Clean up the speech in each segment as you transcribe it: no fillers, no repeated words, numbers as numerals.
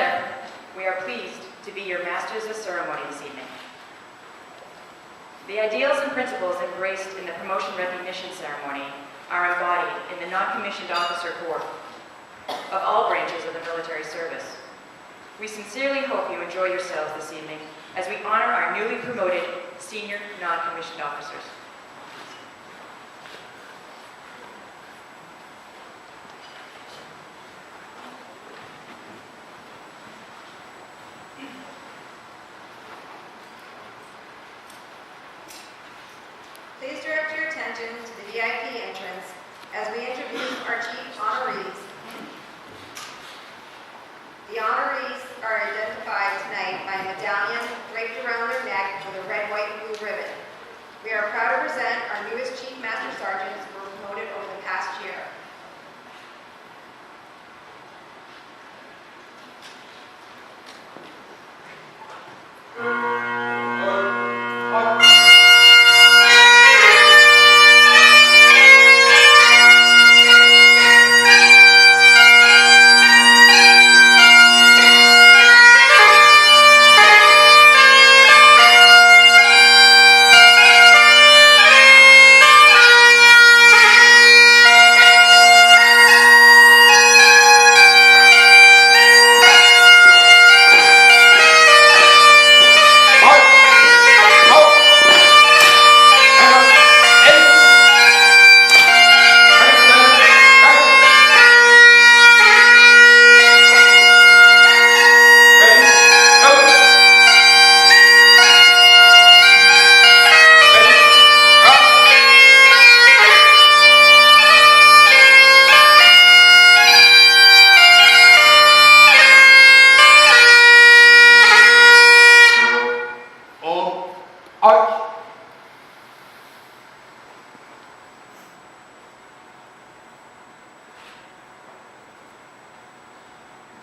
Together, we are pleased to be your Masters of Ceremony this evening. The ideals and principles embraced in the promotion recognition ceremony are embodied in the non-commissioned officer corps of all branches of the military service. We sincerely hope you enjoy yourselves this evening as we honor our newly promoted senior non-commissioned officers. Please direct your attention to the VIP entrance as we introduce our chief honorees. The honorees are identified tonight by a medallion draped around their neck with a red, white, and blue ribbon. We are proud to present our newest Chief Master Sergeants who were promoted over the past year.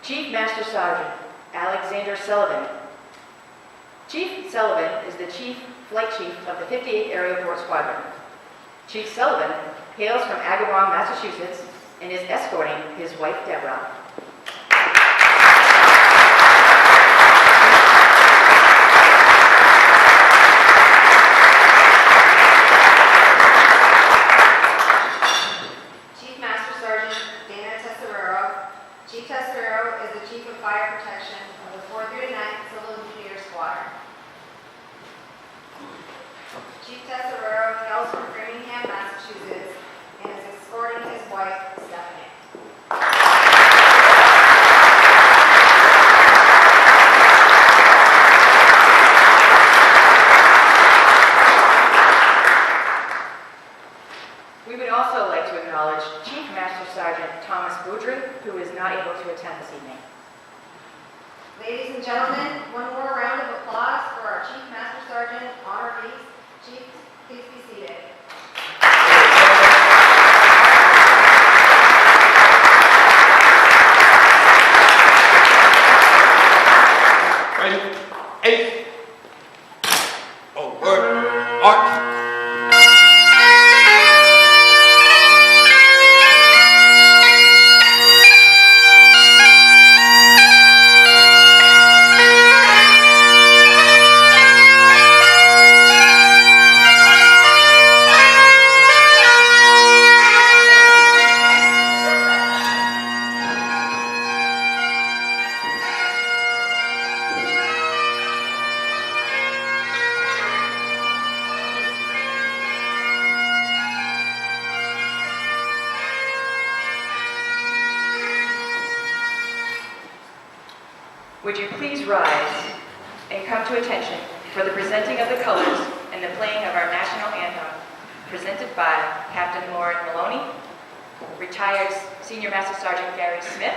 Chief Master Sergeant Alexander Sullivan. Chief Sullivan is the Flight Chief of the 58th Aerial Port Squadron. Chief Sullivan hails from Agawam, Massachusetts, and is escorting his wife, Deborah. Chief Tesserero is the Chief of Fire Protection of the 439th Civil Engineer Squadron. Chief Tesserero hails from Framingham, Massachusetts, and is escorting his wife, Stephanie. We would also like to acknowledge Chief Master Sergeant Thomas Boudry, who is not able to attend this evening. Ladies and gentlemen, one more round of applause for our Chief Master Sergeant honorees. Chief, please be seated. Ready? 8. Over. Arch. Would you please rise and come to attention for the presenting of the colors and the playing of our national anthem, presented by Captain Lauren Maloney, retired Senior Master Sergeant Gary Smith,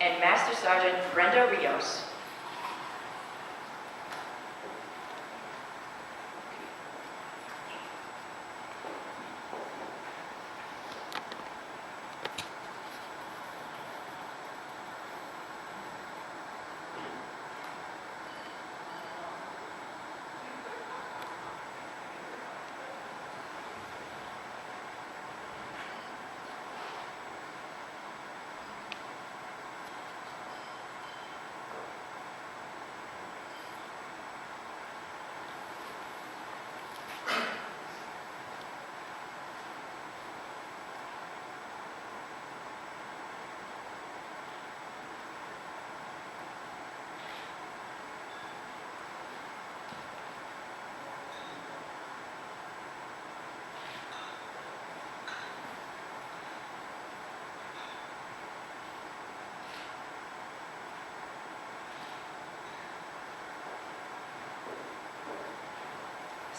and Master Sergeant Brenda Rios.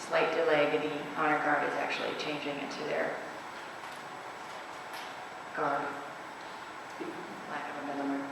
slight delay, the honor guard is actually changing into their garb. Lack of a middle word.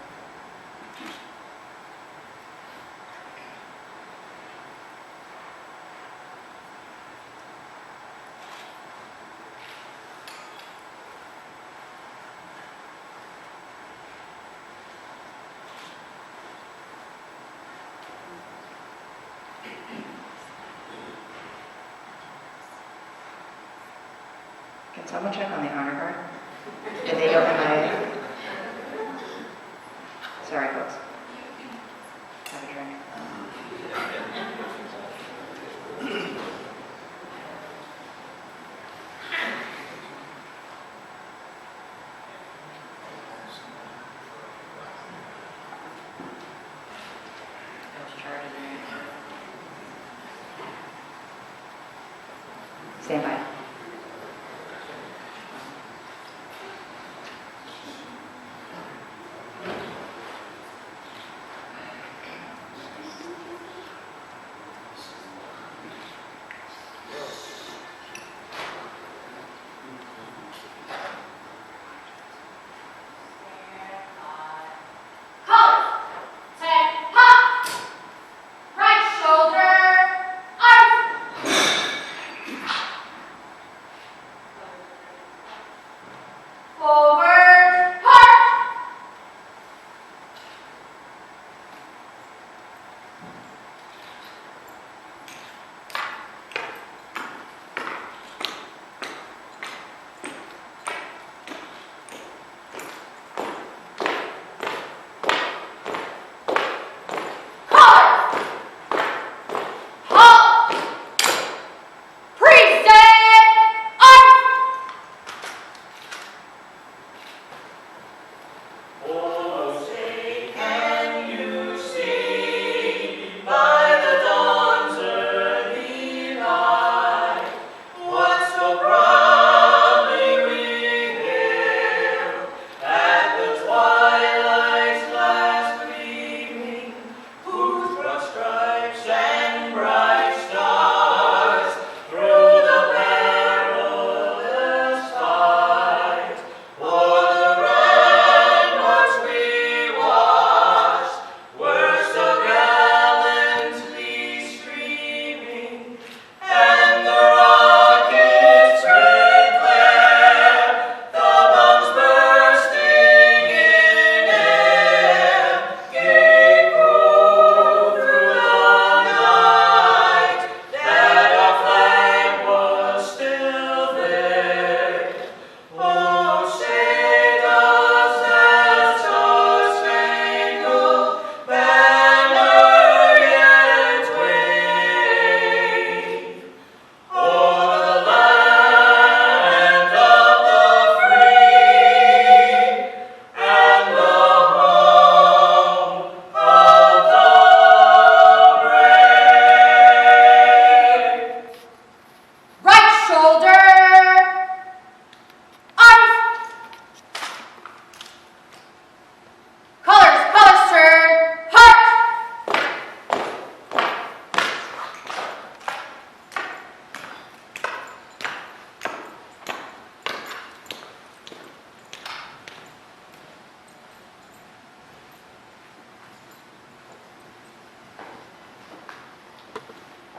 Can someone check on the honor guard? Did they go MIA? Sorry, folks. Have a drink. Those charges are- Stand by.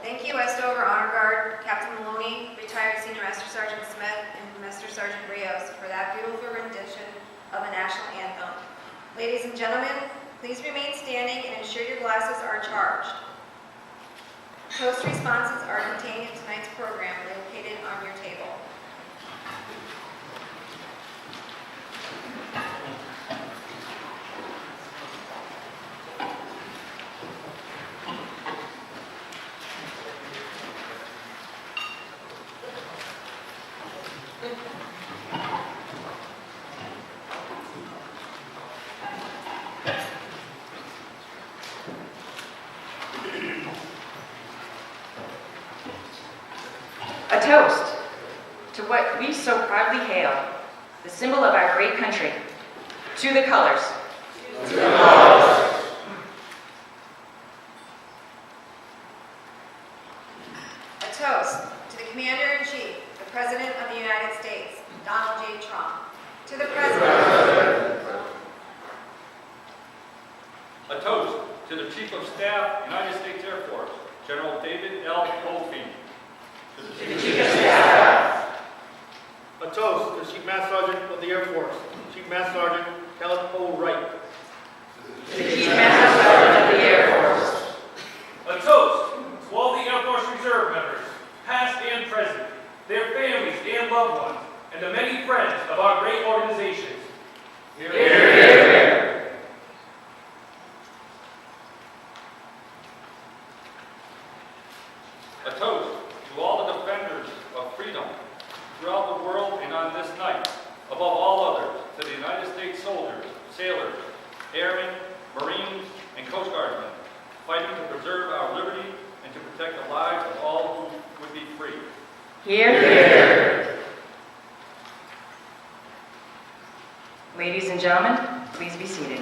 Thank you, Westover Honor Guard, Captain Maloney, retired Senior Master Sergeant Smith, and Master Sergeant Rios for that beautiful rendition of the national anthem. Ladies and gentlemen, please remain standing and ensure your glasses are charged. Toast responses are contained in tonight's program located on your table. A toast to what we so proudly hail, the symbol of our great country, to the colors. To the colors. A toast A toast to the Chief of Staff, United States Air Force, General David L. Goldfein. To the Chief of Staff. A toast to the Chief Master Sergeant of the Air Force, Chief Master Sergeant Kenneth O. Wright. To the Chief Master Sergeant of the Air Force. A toast to all the Air Force Reserve members, past and present, their families and loved ones, and the many friends of our great organizations. Hear, hear. A toast to all the defenders of freedom throughout the world and on this night, above all others, to the United States soldiers, sailors, airmen, Marines, and Coast Guardsmen, fighting to preserve our liberty and to protect the lives of all who would be free. Hear, hear. Ladies and gentlemen, please be seated.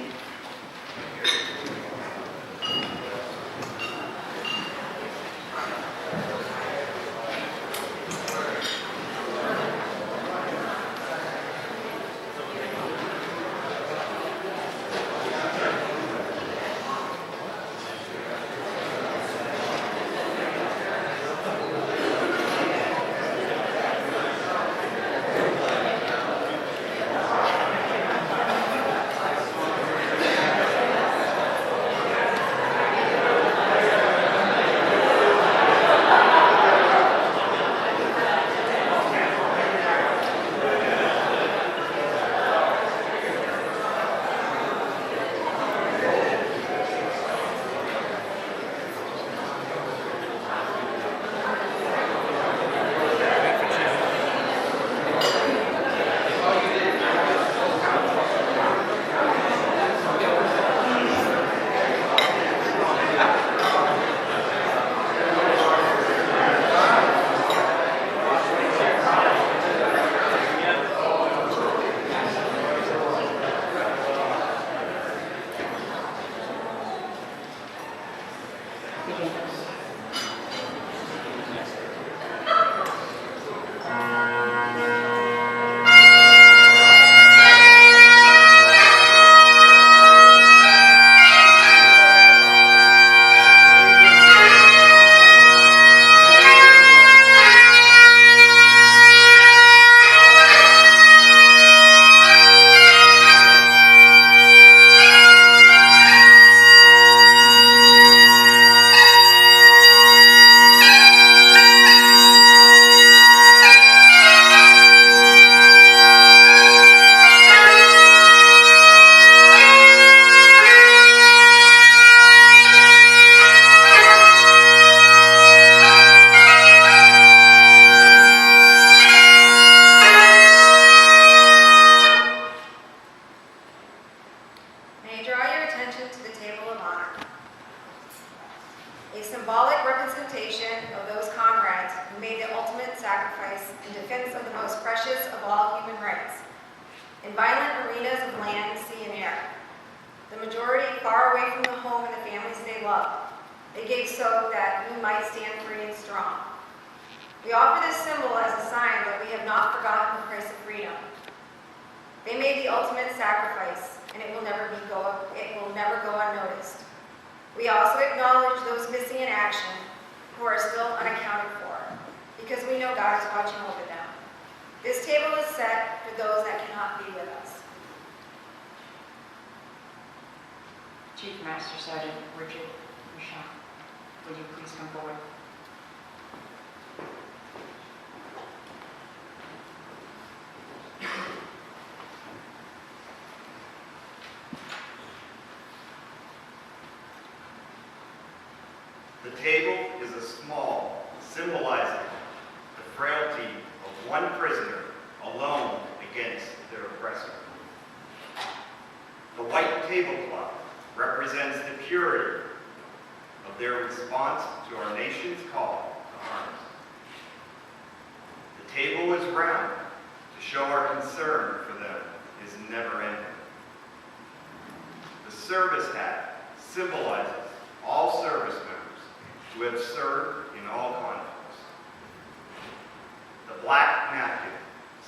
A symbolic representation of those comrades who made the ultimate sacrifice in defense of the most precious of all human rights, in violent arenas of land, sea, and air. The majority far away from the home and the families they love. They gave so that we might stand free and strong. We offer this symbol as a sign that we have not forgotten the price of freedom. They made the ultimate sacrifice, and it will never go unnoticed. We also acknowledge those missing in action who are still unaccounted for, because we know God is watching over them. This table is set for those that cannot be with us. Chief Master Sergeant Richard Michon, would you please come forward? The table is a small, symbolizing the frailty of one prisoner alone against their oppressor. The white tablecloth represents the purity of their response to our nation's call to arms. The table is round to show our concern for them is never ending. The service hat symbolizes all service members who have served in all conflicts. The black napkin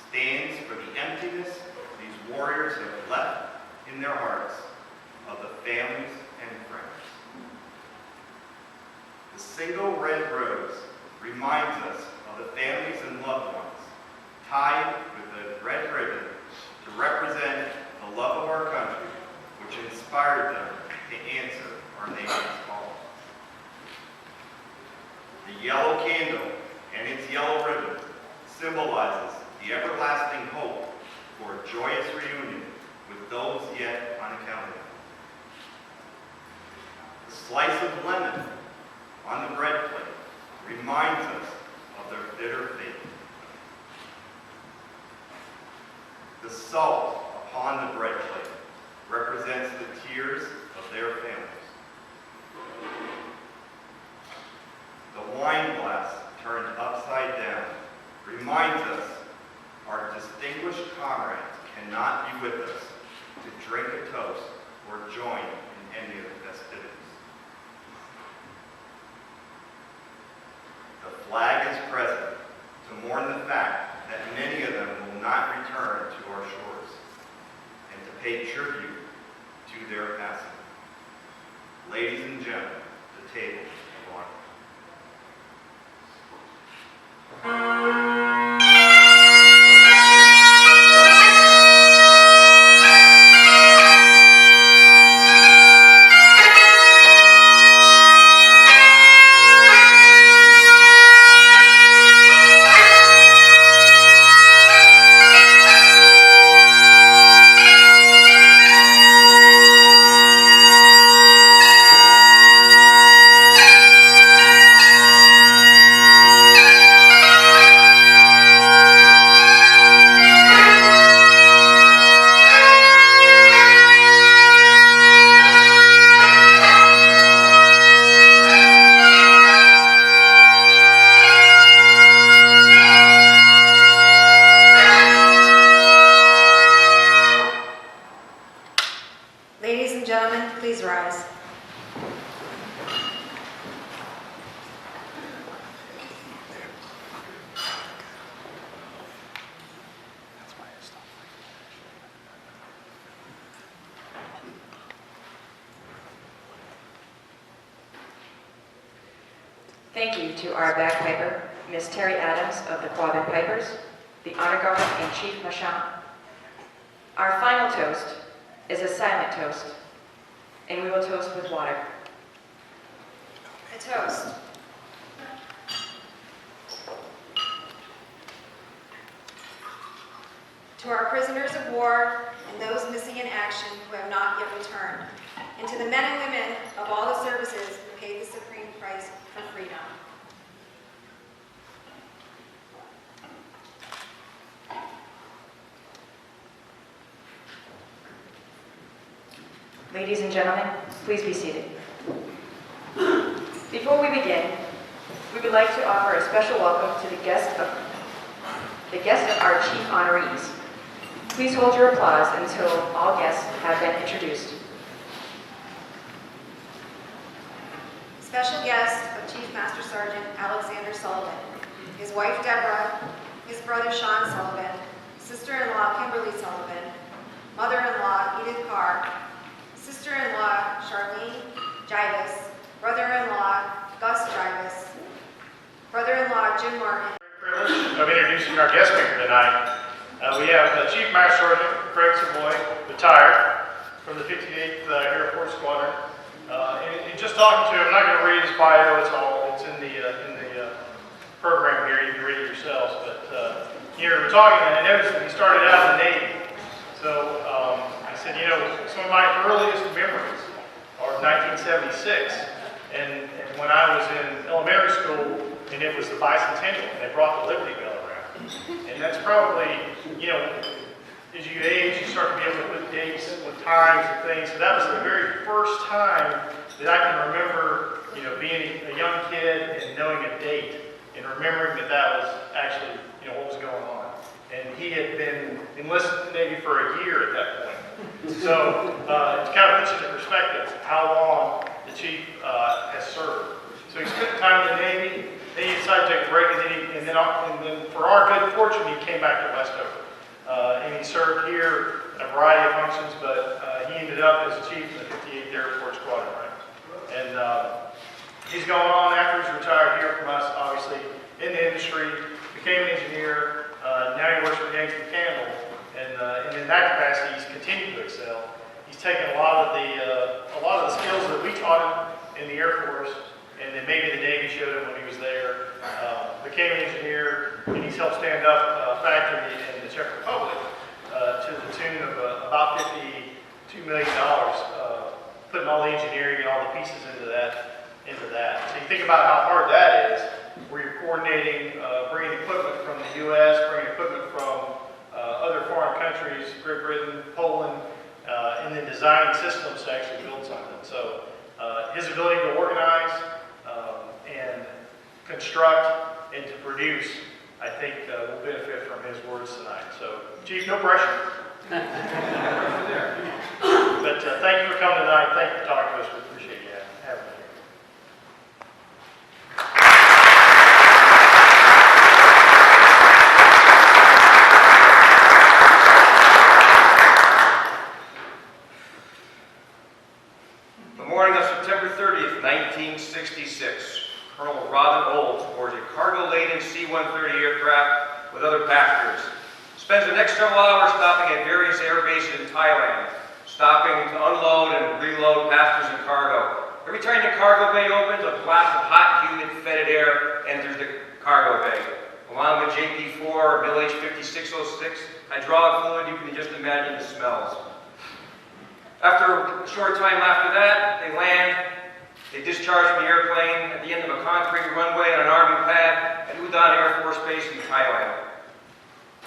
stands for the emptiness these warriors have left in their hearts of the families and single red rose reminds us of the families and loved ones tied with a red ribbon to represent the love of our country, which inspired them to answer our nation's call. The yellow candle and its yellow ribbon symbolizes the everlasting hope for a joyous reunion with those yet unaccounted. The slice of lemon on the bread plate reminds us of their bitter fate. The salt upon the bread plate represents the tears of their families. The wine glass turned upside down reminds us our distinguished comrades cannot be with us to drink a toast or join in any of the festivities. The flag is present to mourn the fact that many of them will not return to our shores and to pay tribute to their passing. Ladies and gentlemen, the table of honor. Ladies and gentlemen, please rise. Thank you to our bagpiper, Miss Terry Adams of the Quabbin Pipers, the Honor Guard, and Chief Marchand. Our final toast is a silent toast, and we will toast with water. A toast. To our prisoners of war and those missing in action who have not yet returned, and to the men and women of all the services who paid the supreme price for freedom. Ladies and gentlemen, please be seated. Before we begin, we would like to offer a special welcome to the guest of our chief honorees. Please hold your applause until all guests have been introduced. Special guest of Chief Master Sergeant Alexander Sullivan, his wife Deborah, his brother Sean Sullivan, sister-in-law Kimberly Sullivan, mother-in-law Edith Carr, sister-in-law Charlene Jivis, brother-in-law Gus Jivis, brother-in-law Jim Martin. Privilege of introducing our guest speaker tonight. We have Chief Master Sergeant Craig Savoy, retired from the 58th Air Force Squadron. And just talking to him, I'm not going to read his bio. It's in the program here. You can read it yourselves. But here we're talking, and I noticed that he started out in the Navy. So I said, you know, some of my earliest memories are of 1976, and when I was in elementary school, and it was the bicentennial, and they brought the Liberty Bell around. And that's probably, you know, as you age, you start to be able to put dates with times and things. So that was the very first time that I can remember, you know, being a young kid and knowing a date and remembering that that was actually, you know, what was going on. And he had been enlisted in the Navy for a year at that point. So it kind of puts into perspective how long the chief has served. So he spent time in the Navy, then he decided to take a break, and then for our good fortune, he came back to Westover. And he served here in a variety of functions, but he ended up as chief in the 58th Air Force Squadron, right? And he's gone on after his industry, became an engineer, now he works for Yankee Candle, and in that capacity, he's continued to excel. He's taken a lot of the skills that we taught him in the Air Force, and then maybe the Navy showed him when he was there. Became an engineer, and he's helped stand up a factory in the Czech Republic to the tune of about $52 million, putting all the engineering and all the pieces into that. So you think about how hard that is, where you're coordinating, bringing equipment from the U.S., bringing equipment from other foreign countries, Great Britain, Poland, and then designing systems to actually build something. So his ability to organize and construct and to produce, I think, will benefit from his words tonight. So, Chief, no pressure. But thank you for coming tonight. Thank you for talking to us. We appreciate you having me here. The morning of September 30th, 1966, Colonel Robin Olds boards a cargo-laden C-130 aircraft with other passengers. Spends the next several hours stopping at various air bases in Thailand, stopping to unload and reload passengers and cargo. Every time the cargo bay opens, a blast of hot, humid, fetid air enters the cargo bay. Along with JP-4 or Mill H-5606, hydraulic fluid, you can just imagine the smells. After a short time after that, they land. They discharge from the airplane at the end of a concrete runway on an army pad at Udon Air Force Base in Thailand.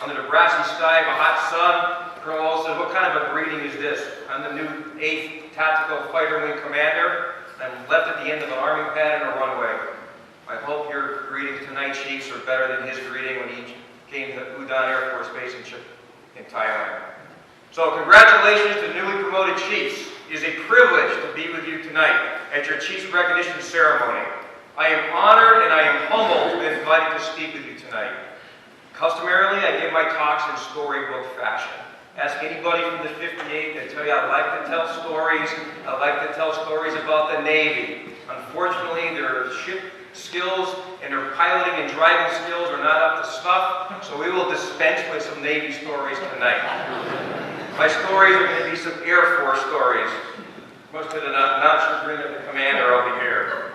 Under the brassy sky of a hot sun, Colonel Olds said, "What kind of a greeting is this? I'm the new 8th Tactical Fighter Wing Commander. I'm left at the end of an army pad on a runway. I hope your greetings tonight, Chiefs, are better than his greeting when he came to Udon Air Force Base in Thailand." So congratulations to newly promoted Chiefs. It is a privilege to be with you tonight at your Chiefs Recognition Ceremony. I am honored and I am humbled to be invited to speak with you tonight. Customarily, I give my talks in storybook fashion. Ask anybody from the 58th, they'll tell you I like to tell stories. I like to tell stories about the Navy. Unfortunately, their ship skills and their piloting and driving skills are not up to snuff, so we will dispense with some Navy stories tonight. My stories are going to be some Air Force stories. Much to the not-chagrin of the commander over here.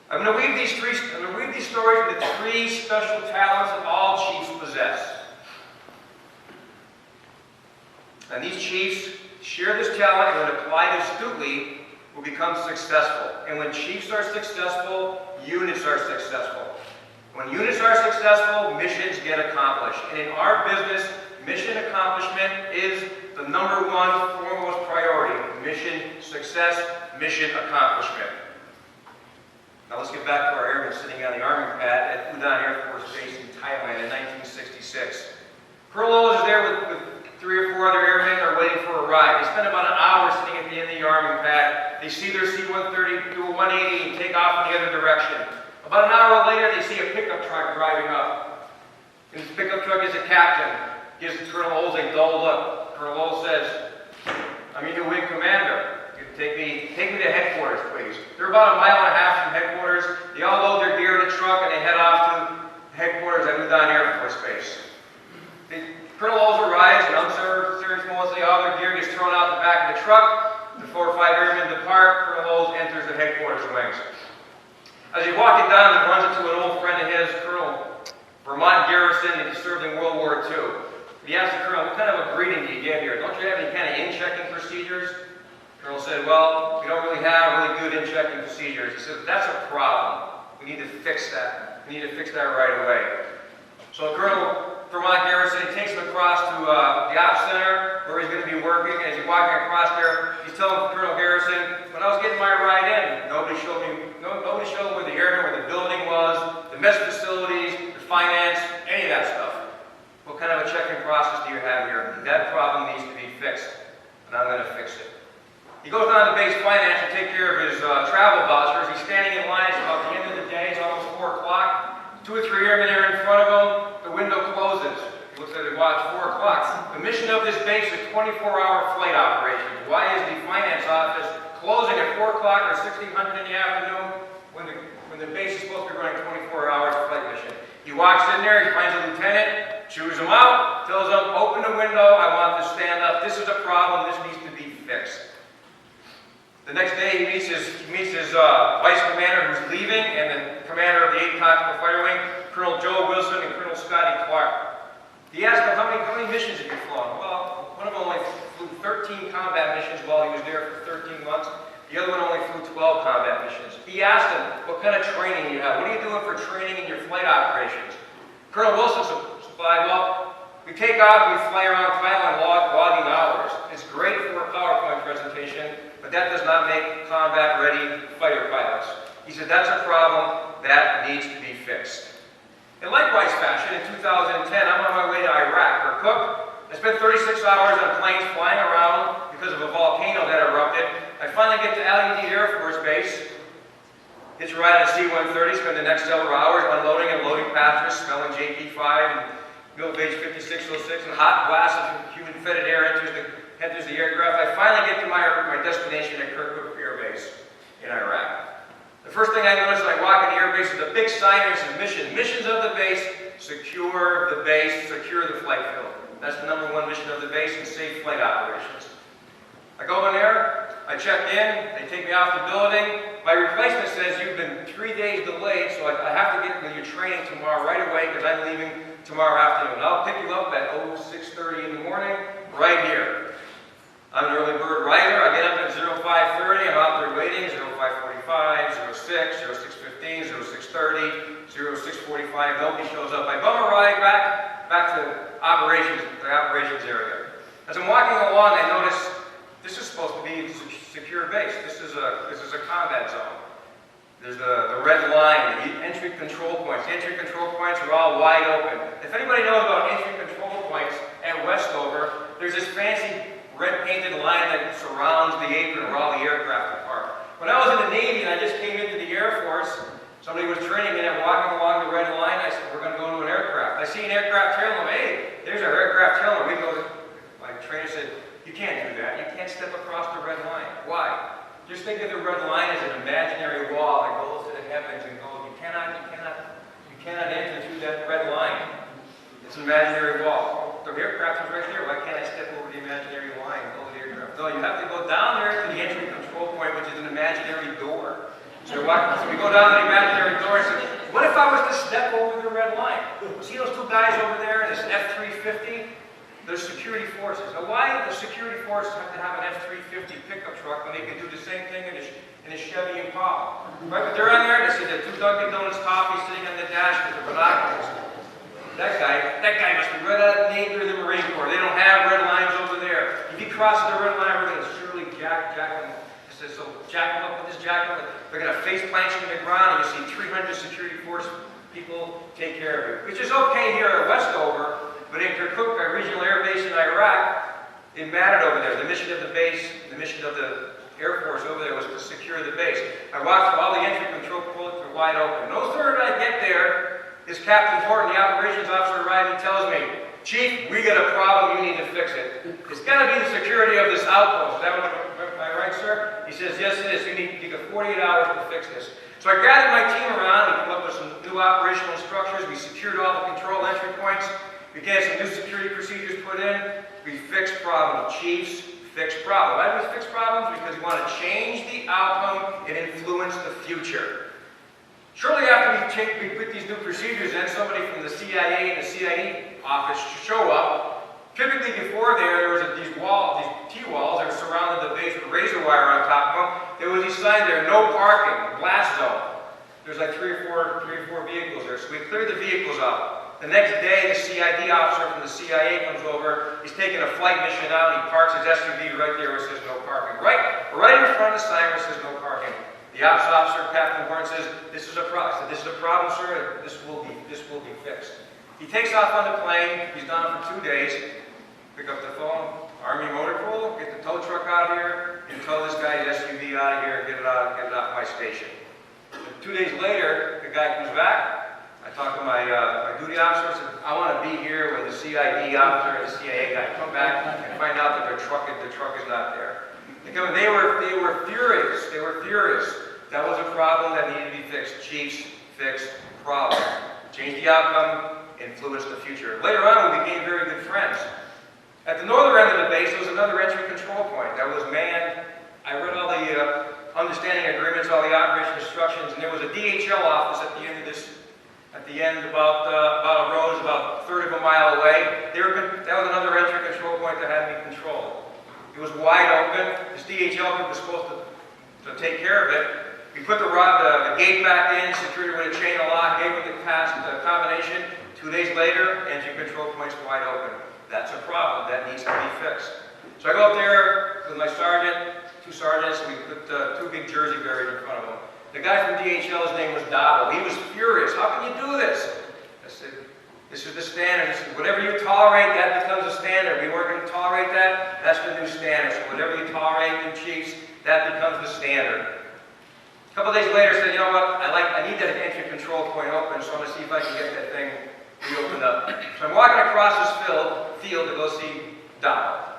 I'm going to weave these stories into three special talents that all chiefs possess. And these chiefs share this talent and when applied astutely will become successful. And when chiefs are successful, units are successful. When units are successful, missions get accomplished. And in our business, mission accomplishment is the #1 foremost priority. Mission success, mission accomplishment. Now let's get back to our airmen sitting on the army pad at Udon Air Force Base in Thailand in 1966. Colonel Olds is there with 3 or 4 other airmen are waiting for a ride. They spend about an hour sitting at the end of the army pad. They see their C-130 do a 180 and take off in the other direction. About an hour later, they see a pickup truck driving up. And this pickup truck is a captain. Gives Colonel Olds a dull look. Colonel Olds says, "I'm your new wing commander. Take me to headquarters, please." They're about 1.5 miles from headquarters. They all load their gear in the truck and they head off to headquarters at Udon Air Force Base. Colonel Olds arrives and unceremoniously all their gear gets thrown out the back of the truck. The 4 or 5 airmen depart. Colonel Olds enters the headquarters wings. As he's walking down, he runs into an old friend of his, Colonel Vermont Garrison, and he served in World War II. He asked the colonel, "What kind of a greeting do you get here? Don't you have any kind of in-checking procedures?" The colonel said, "Well, we don't really have really good in-checking procedures." He said, "That's a problem. We need to fix that. We need to fix that right away." So Colonel Vermont Garrison, he takes him across to the Ops Center where he's going to be working. As he's walking across there, he's telling Colonel Garrison, "When I was getting my ride in, nobody showed me where the airmen, where the building was, the mess facilities, the finance, any of that stuff. What kind of a check-in process do you have here? That problem needs to be fixed, and I'm going to fix it." He goes down to base finance to take care of his travel vouchers. He's standing in line. It's about the end of the day. It's almost 4 o'clock. 2 or 3 airmen are in front of him. The window closes. He looks at his watch, 4 o'clock. The mission of this base is 24-hour flight operations. Why is the finance office closing at 4 o'clock or 1600 in the afternoon when when the base is supposed to be running 24 hours of flight mission. He walks in there, he finds a lieutenant, chews him out, tells him, open the window, I want to stand up, this is a problem, this needs to be fixed. The next day he meets his vice commander who's leaving, and the commander of the 8th Tactical Fighter Wing, Colonel Joe Wilson and Colonel Scotty Clark. He asked him, how many missions have you flown? Well, one of them only flew 13 combat missions while he was there for 13 months. The other one only flew 12 combat missions. He asked him, what kind of training you have? What are you doing for training in your flight operations? Colonel Wilson supplied, well, we take off, we fly around Thailand logging hours. It's great for a PowerPoint presentation, but that does not make combat-ready fighter pilots. He said, that's a problem that needs to be fixed. In likewise fashion, in 2010, I'm on my way to Iraq, Kirkuk. I spent 36 hours on planes flying around because of a volcano that erupted. I finally get to Al-Udeid Air Force Base, hitch a ride on C-130, spend the next several hours unloading and loading passengers, smelling JP-5 and Milvage 5606, and hot blast of humid-fetid air enters the aircraft. I finally get to my destination at Kirkuk Air Base in Iraq. The first thing I notice when I walk in the air base is a big sign that says mission. Missions of the base, secure the base, secure the flight field. That's the #1 mission of the base, and safe flight operations. I go in there, I check in, they take me off the building. My replacement says, you've been 3 days delayed, so I have to get with your training tomorrow right away because I'm leaving tomorrow afternoon. I'll pick you up at 6:30 in the morning, right here. I'm an early bird riser. I get up at 05:30, I'm out there waiting, 05:45, 06, 06:15, 06:30, 06:45, nobody shows up. I bum a ride back to the operations area. As I'm walking along, I notice this is supposed to be a secure base. This is a combat zone. There's the red line, the entry control points. The entry control points are all wide open. If anybody knows about entry control points at Westover, there's this fancy red painted line that surrounds the apron where all the aircraft are parked. When I was in the Navy and I just came into the Air Force, somebody was training me and I'm walking along the red line. I said, we're going to go into an aircraft. I see an aircraft tail. I'm, hey, there's our aircraft tail. We go. My trainer said, you can't do that. You can't step across the red line. Why? Just think of the red line as an imaginary wall that goes to the heavens and goes. You cannot enter through that red line. It's an imaginary wall. The aircraft is right there. Why can't I step over the imaginary line and go to the aircraft? No, you have to go down there to the entry control point, which is an imaginary door. So we go down to the imaginary door and say, what if I was to step over the red line? See those two guys over there in this F-350? They're security forces. Now, why do the security forces have to have an F-350 pickup truck when they can do the same thing in a Chevy Impala? Right? But they're on there, they see the 2 Dunkin' Donuts coffee sitting on the dash with the binoculars. That guy must be right out of the Navy or the Marine Corps. They don't have red lines over there. If he crosses the red line, we're going to surely jack him. So jack him up with his jacket. They're going to face plant you in the ground, and you see 300 security force people take care of you. Which is okay here at Westover, but in Kirkuk, our regional air base in Iraq, it mattered over there. The mission of the base, the mission of the Air Force over there was to secure the base. I walked through all the entry control points were wide open. No sooner did I get there, is Captain Horton, the operations officer, arrived and tells me, Chief, we got a problem, you need to fix it. It's got to be the security of this outpost. Is that what, am I right, sir? He says, yes, it is. You got 48 hours to fix this. So I gathered my team around, we came up with some new operational structures, we secured all the control entry points, we got some new security procedures put in, we fixed problems. Chiefs fix problems. Why do we fix problems? Because we want to change the outcome and influence the future. Shortly after we put these new procedures in, somebody from the CIA and the CIE office show up. Typically before there was these T-walls that surrounded the base with razor wire on top of them. There was these signs there, no parking, blast zone. There's like three or four vehicles there. So we cleared the vehicles out. The next day, the CID officer from the CIA comes over. He's taking a flight mission out. He parks his SUV right there where it says no parking. Right in front of the sign where it says no parking. The ops officer, Captain Horn, says, this is a problem. This is a problem, sir. This will be fixed. He takes off on the plane. He's gone for 2 days. Pick up the phone. Army motor pool. Get the tow truck out here and tow this guy's SUV out of here and get it off my station. 2 days later, the guy comes back. I talked to my duty officer. Said, I want to be here with the CID officer and the CIA guy. Come back and find out that the truck is not there. They were furious. They were furious. That was a problem that needed to be fixed. chiefs fix problems. Change the outcome, influence the future. Later on, we became very good friends. At the northern end of the base, there was another entry control point that was manned. I read all the understanding agreements, all the operation instructions, and there was a DHL office at the end of this, about a road, about a third of a mile away. That was another entry control point that had me controlled. It was wide open. This DHL group was supposed to take care of it. We put the gate back in, secured it with a chain of lock, gave it the combination. 2 days later, entry control point's wide open. That's a problem. That needs to be fixed. So I go up there with my sergeant, 2 sergeants, and we put 2 big jersey barriers in front of them. The guy from DHL, his name was Dabo. He was furious. How can you do this? I said, this is the standard. He said, whatever you tolerate, that becomes a standard. We weren't going to tolerate that. That's the new standard. So whatever you tolerate, new chiefs, that becomes the standard. A couple days later, I said, you know what? I need that entry control point open, so I'm going to see if I can get that thing reopened up. So I'm walking across this field to go see Dabo.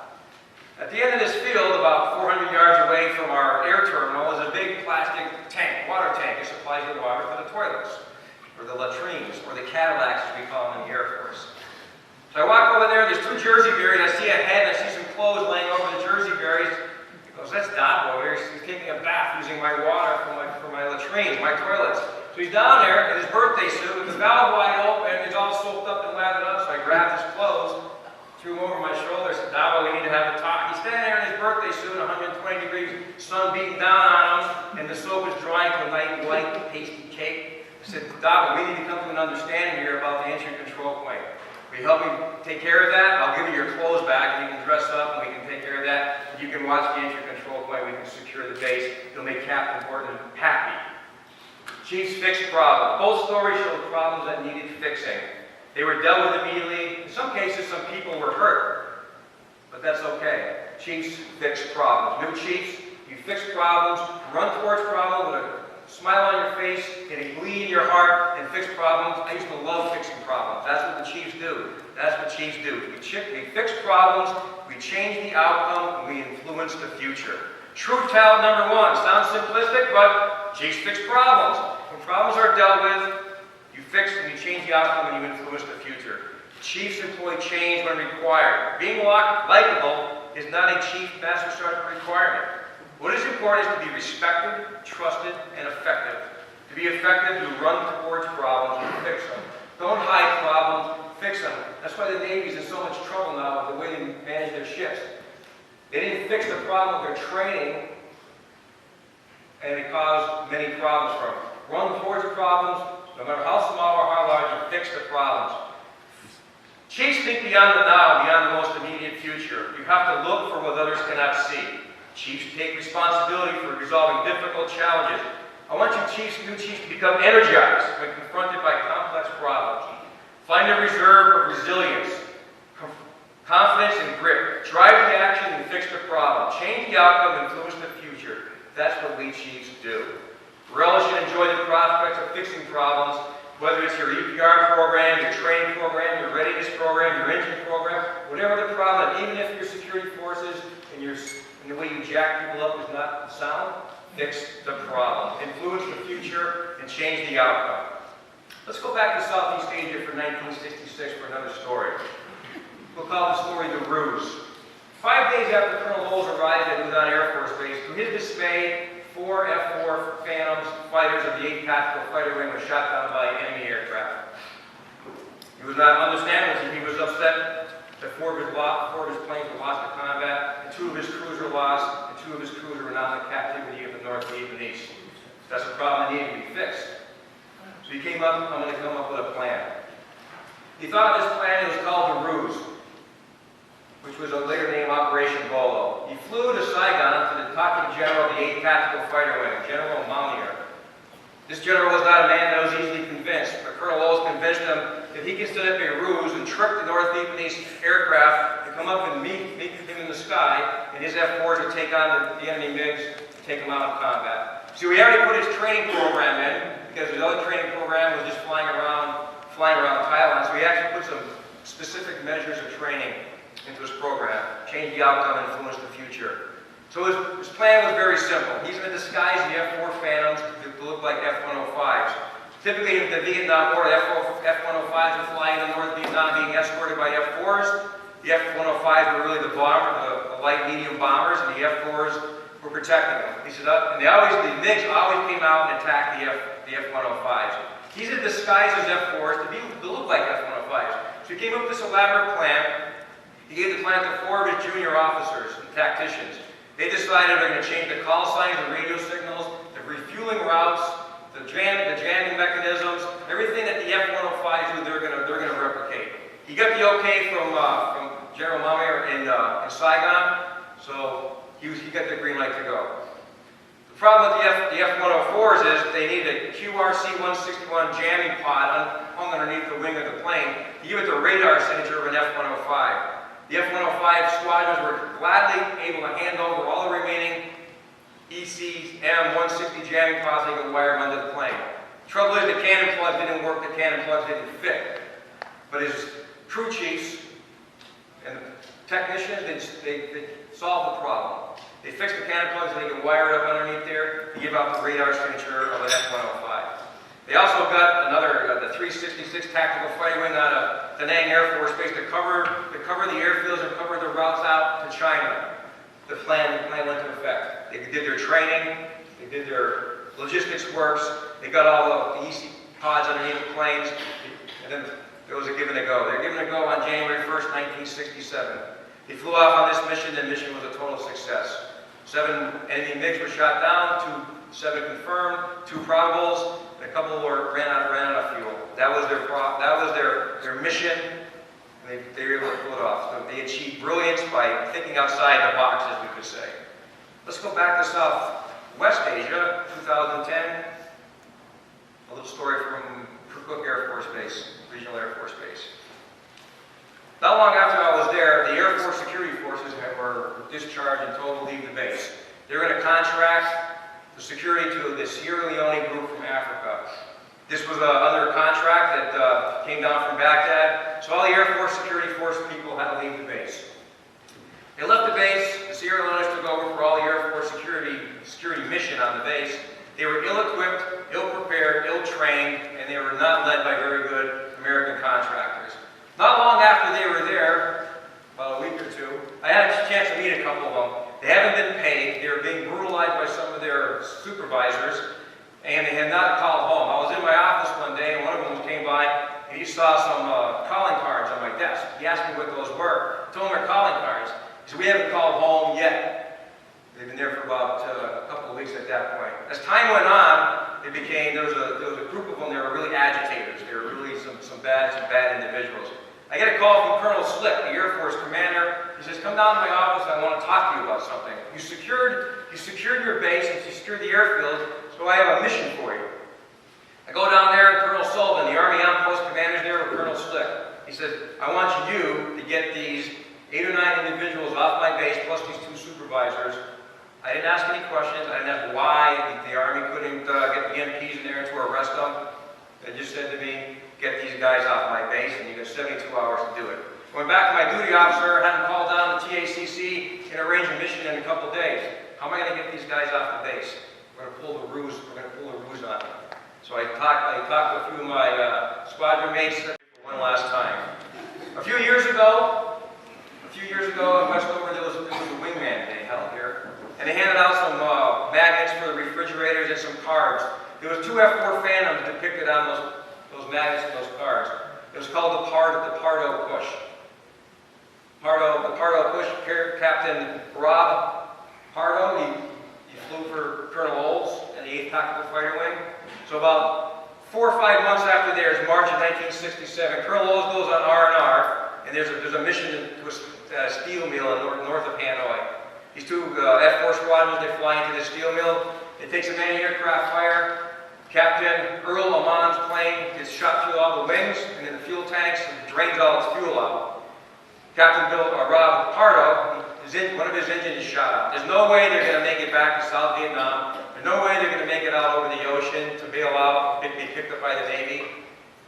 At the end of this field, about 400 yards away from our air terminal, is a big plastic tank, water tank. It supplies the water for the toilets, or the latrines, or the Cadillacs, as we call them in the Air Force. So I walk over there, there's 2 jersey berries. I see a head, and I see some clothes laying over the jersey berries. He goes, that's Dabo. He's taking a bath using my water for my latrines, my toilets. So he's down there in his birthday suit with the valve wide open. He's all soaked up and lathered up, so I grabbed his clothes, threw him over my shoulder, said, Dabo, we need to have a talk. He's standing there in his birthday suit, 120 degrees, sun beating down on him, and the soap is drying to a nice white pasty cake. I said, Dabo, we need to come to an understanding here about the entry control point. Will you help me take care of that? I'll give you your clothes back, and you can dress up, and we can take care of that. You can watch the entry control point. We can secure the base. It'll make Captain Horton happy. Chiefs fixed problems. Both stories showed problems that needed fixing. They were dealt with immediately. In some cases, some people were hurt, but that's okay. Chiefs fix problems. New chiefs, you fix problems, run towards problems with a smile on your face and a glee in your heart, and fix problems. I used to love fixing problems. That's what the chiefs do. That's what chiefs do. We fix problems, we change the outcome, and we influence the future. Truth tell number 1. Sounds simplistic, but chiefs fix problems. When problems are dealt with, you fix and you change the outcome and you influence the future. Chiefs employ change when required. Being likable is not a chief master sergeant requirement. What is important is to be respected, trusted, and effective. To be effective, you run towards problems and fix them. Don't hide problems, fix them. That's why the Navy's in so much trouble now with the way they manage their ships. They didn't fix the problem of their training, and it caused many problems for them. Run towards problems, no matter how small or how large, you fix the problems. Chiefs think beyond the now, beyond the most immediate future. You have to look for what others cannot see. Chiefs take responsibility for resolving difficult challenges. I want you new chiefs to become energized when confronted by complex problems. Find a reserve of resilience, confidence, and grit. Drive the action and fix the problem. Change the outcome, influence the future. That's what we chiefs do. Relish and enjoy the prospects of fixing problems, whether it's your EPR program, your training program, your readiness program, your engine program, whatever the problem, even if your security forces and the way you jack people up is not sound, fix the problem. Influence the future and change the outcome. Let's go back to Southeast Asia for 1966 for another story. We'll call the story The Ruse. 5 days after Colonel Lowes arrived at Udon Air Force Base, to his dismay, 4 F-4 Phantoms fighters of the 8th Tactical Fighter Wing were shot down by enemy aircraft. He was not understandable. He was upset that 4 of his planes were lost to combat, and 2 of his crews were lost, and 2 of his crews were now in the captivity of the North Vietnamese. That's a problem that needed to be fixed. So he came up, I'm going to come up with a plan. He thought of this plan, it was called The Ruse, which was a later name Operation Bolo. He flew to Saigon to the talking general of the 8th Tactical Fighter Wing, General Mounier. This general was not a man that was easily convinced, but Colonel Lowes convinced him that he could set up a ruse and trick the North Vietnamese aircraft to come up and meet him in the sky, and his F-4s would take on the enemy MiGs and take them out of combat. So we already put his training program in, because his other training program was just flying around Thailand, so he actually put some specific measures of training into his program, change the outcome, and influence the future. So his plan was very simple. He's going to disguise the F-4 Phantoms to look like F-105s. Typically, in the Vietnam War, F-105s would fly into North Vietnam being escorted by F-4s. The F-105s were really the light medium bombers, and the F-4s were protecting them. He said, and the MiGs always came out and attacked the F-105s. These are disguised as F-4s to look like F-105s. So he came up with this elaborate plan. He gave the plan to 4 of his junior officers and tacticians. They decided they're going to change the call signs, the radio signals, the refueling routes, the jamming mechanisms, everything that the F-105s do, they're going to replicate. He got the okay from General Mamier in Saigon, so he got the green light to go. The problem with the F-104s is they need a QRC-161 jamming pod hung underneath the wing of the plane to give it the radar signature of an F-105. The F-105 squadrons were gladly able to hand over all the remaining ECM-160 jamming pods they could wire them under the plane. The trouble is the cannon plugs didn't work, the cannon plugs didn't fit. But his crew chiefs and the technicians, they solved the problem. They fixed the cannon plugs so they could wire it up underneath there to give out the radar signature of an F-105. They also got the 366 Tactical Fighter Wing out of Da Nang Air Force Base to cover the airfields and cover the routes out to China. The plan went into effect. They did their training, they did their logistics works, they got all the EC pods underneath the planes, and then it was a give and a go. They were given a go on January 1st, 1967. They flew off on this mission, and the mission was a total success. 7 enemy MiGs were shot down, 7 confirmed, 2 probables, and a couple ran out of fuel. That was their mission, and they were able to pull it off. So they achieved brilliance by thinking outside the box, as we could say. Let's go back to Southwest Asia, 2010. A little story from Kirkuk Air Force Base, Regional Air Force Base. Not long after I was there, the Air Force security forces were discharged and told to leave the base. They were going to contract the security to the Sierra Leone group from Africa. This was under a contract that came down from Baghdad, so all the Air Force security force people had to leave the base. They left the base, the Sierra Leoneans took over for all the Air Force security mission on the base. They were ill-equipped, ill-prepared, ill-trained, and they were not led by very good American contractors. Not long after they were there, about a week or 2, I had a chance to meet a couple of them. They haven't been paid. They were being brutalized by some of their supervisors, and they had not called home. I was in my office one day, and one of them came by, and he saw some calling cards on my desk. He asked me what those were. I told him they're calling cards. He said, we haven't called home yet. They've been there for about a couple of weeks at that point. As time went on, there was a group of them. They were really agitators. They were really some bad individuals. I get a call from Colonel Slick, the Air Force commander. He says, come down to my office. I want to talk to you about something. You secured your base and you secured the airfield, so I have a mission for you. I go down there, and Colonel Sullivan, the Army Outpost commander, there with Colonel Slick. He says, I want you to get these 8 or 9 individuals off my base, plus these 2 supervisors. I didn't ask any questions. I didn't ask why the Army couldn't get the MPs in there to arrest them. They just said to me, get these guys off my base, and you got 72 hours to do it. Went back to my duty officer, had him call down to TACC and arrange a mission in a couple days. How am I going to get these guys off the base? We're going to pull the ruse. We're going to pull the ruse on them. So I talked to a few of my squadron mates for one last time. A few years ago in Westover, there was a wingman they held here, and they handed out some magnets for the refrigerators and some cards. There was 2 F-4 Phantoms depicted on those magnets and those cards. It was called the Pardo Push. The Pardo Push, Captain Rob Pardo, he flew for Colonel Olds in the 8th Tactical Fighter Wing. So about 4 or 5 months after theirs, March of 1967, Colonel Olds goes on R&R, and there's a mission to a steel mill north of Hanoi. These 2 F-4 squadrons, they fly into the steel mill. It takes a anti-aircraft fire. Captain Earl Lamont's plane gets shot through all the wings and in the fuel tanks and drains all its fuel out. Captain Rob Pardo, one of his engines is shot out. There's no way they're going to make it back to South Vietnam. There's no way they're going to make it out over the ocean to bail out and be picked up by the Navy.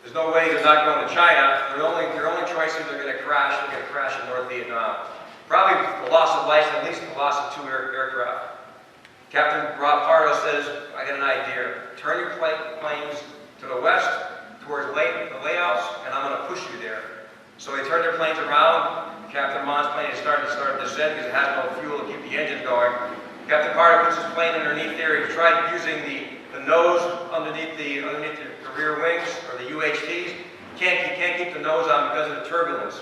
There's no way they're not going to China. Their only choice is they're going to crash. They're going to crash in North Vietnam. Probably the loss of life, at least the loss of 2 aircraft. Captain Rob Pardo says, I got an idea. Turn your planes to the west towards the layouts, and I'm going to push you there. So they turned their planes around. Captain Mon's plane started to descend because it had no fuel to keep the engine going. Captain Pardo puts his plane underneath there. He tried using the nose underneath the rear wings, or the UHTs. Can't keep the nose on because of the turbulence.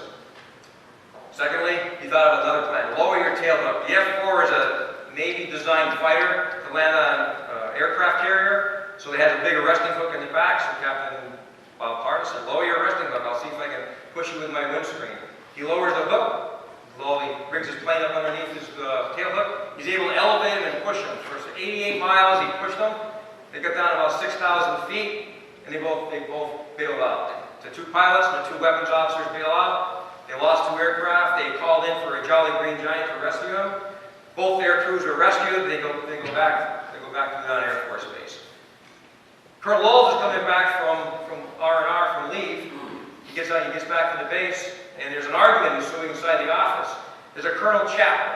Secondly, he thought of another plan. Lower your tail hook. The F-4 is a Navy-designed fighter to land on aircraft carrier, so they had a big arresting hook in the back. So Captain Pardo said, "Lower your arresting hook. I'll see if I can push you with my windscreen." He lowers the hook. Slowly brings his plane up underneath his tail hook. He's able to elevate him and push him. For 88 miles, he pushed them. They got down about 6,000 feet, and they both bailed out. The two pilots and the two weapons officers bailed out. They lost 2 aircraft. They called in for a Jolly Green Giant to rescue them. Both air crews were rescued. They go back to Udon Air Force Base. Colonel Lowell is coming back from R&R from leave. He gets back to the base, and there's an argument ensuing inside the office. There's a Colonel Chappell.